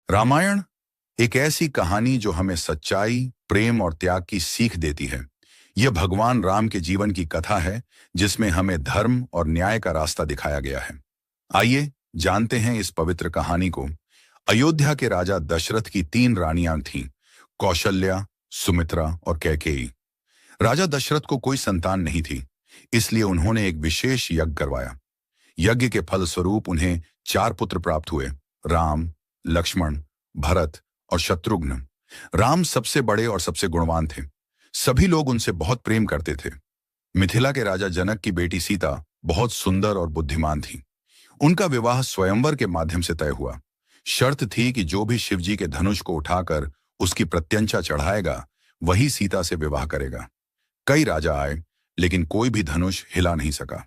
रामायण एक ऐसी कहानी जो हमें सच्चाई, प्रेम और त्याग की सीख देती है। यह भगवान राम के जीवन की कथा है जिसमें हमें धर्म और न्याय का रास्ता दिखाया गया है। आइए जानते हैं इस पवित्र कहानी को। अयोध्या के राजा दशरथ की 3 रानियां थीं, कौशल्या, सुमित्रा और कैकेयी। राजा दशरथ को कोई संतान नहीं थी, इसलिए उन्होंने एक विशेष यज्ञ करवाया। यज्ञ के फलस्वरूप उन्हें 4 पुत्र प्राप्त हुए, राम, लक्ष्मण, भरत और शत्रुघ्न। राम सबसे बड़े और सबसे गुणवान थे। सभी लोग उनसे बहुत प्रेम करते थे। मिथिला के राजा जनक की बेटी सीता बहुत सुंदर और बुद्धिमान थी। उनका विवाह स्वयंवर के माध्यम से तय हुआ। शर्त थी कि जो भी शिवजी के धनुष को उठाकर उसकी प्रत्यंचा चढ़ाएगा, वही सीता से विवाह करेगा। कई राजा आए, लेकिन कोई भी धनुष हिला नहीं सका।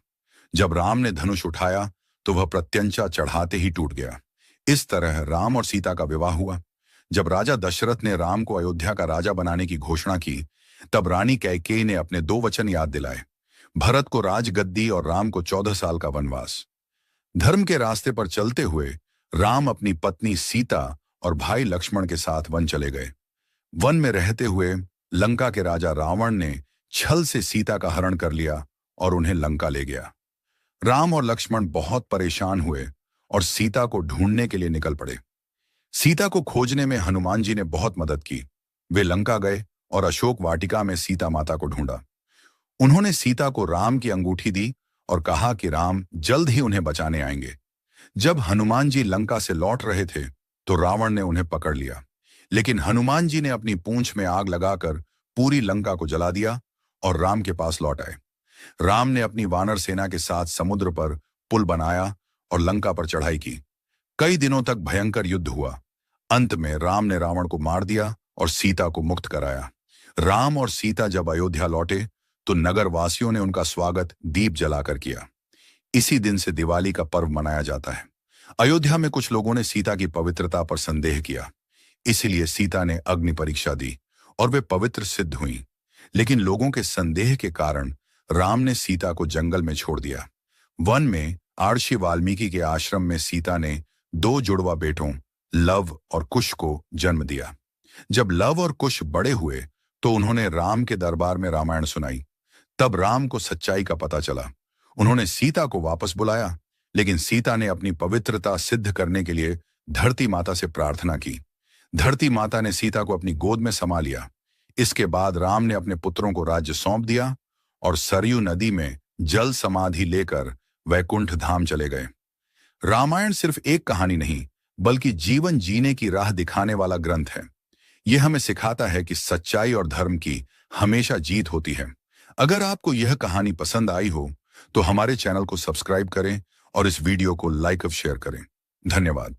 जब राम ने धनुष उठाया तो वह प्रत्यंचा चढ़ाते ही टूट गया। इस तरह राम और सीता का विवाह हुआ। जब राजा दशरथ ने राम को अयोध्या का राजा बनाने की घोषणा की, तब रानी कैकेयी ने अपने 2 वचन याद दिलाए, भरत को राजगद्दी और राम को 14 साल का वनवास। धर्म के रास्ते पर चलते हुए राम अपनी पत्नी सीता और भाई लक्ष्मण के साथ वन चले गए। वन में रहते हुए लंका के राजा रावण ने छल से सीता का हरण कर लिया और उन्हें लंका ले गया। राम और लक्ष्मण बहुत परेशान हुए और सीता को ढूंढने के लिए निकल पड़े। सीता को खोजने में हनुमान जी ने बहुत मदद की। वे लंका गए और अशोक वाटिका में सीता माता को ढूंढा। उन्होंने सीता को राम की अंगूठी दी और कहा कि राम जल्द ही उन्हें बचाने आएंगे। जब हनुमान जी लंका से लौट रहे थे तो रावण ने उन्हें पकड़ लिया, लेकिन हनुमान जी ने अपनी पूंछ में आग लगाकर पूरी लंका को जला दिया और राम के पास लौट आए। राम ने अपनी वानर सेना के साथ समुद्र पर पुल बनाया और लंका पर चढ़ाई की। कई दिनों तक भयंकर युद्ध हुआ। अंत में राम ने रावण को मार दिया और सीता को मुक्त कराया। राम और सीता जब अयोध्या लौटे तो नगर वासियों ने उनका स्वागत दीप जलाकर किया। इसी दिन से दिवाली का पर्व मनाया जाता है। अयोध्या में कुछ लोगों ने सीता की पवित्रता पर संदेह किया, इसलिए सीता ने अग्नि परीक्षा दी और वे पवित्र सिद्ध हुईं। लेकिन लोगों के संदेह के कारण राम ने सीता को जंगल में छोड़ दिया। वन में आर्षि वाल्मीकि के आश्रम में सीता ने 2 जुड़वा बेटों लव और कुश को जन्म दिया। जब लव और कुश बड़े हुए तो उन्होंने राम के दरबार में रामायण सुनाई। तब राम को सच्चाई का पता चला। उन्होंने सीता को वापस बुलाया, लेकिन सीता ने अपनी पवित्रता सिद्ध करने के लिए धरती माता से प्रार्थना की। धरती माता ने सीता को अपनी गोद में समा लिया। इसके बाद राम ने अपने पुत्रों को राज्य सौंप दिया और सरयू नदी में जल समाधि लेकर वैकुंठ धाम चले गए। रामायण सिर्फ एक कहानी नहीं, बल्कि जीवन जीने की राह दिखाने वाला ग्रंथ है। यह हमें सिखाता है कि सच्चाई और धर्म की हमेशा जीत होती है। अगर आपको यह कहानी पसंद आई हो तो हमारे चैनल को सब्सक्राइब करें और इस वीडियो को लाइक और शेयर करें। धन्यवाद।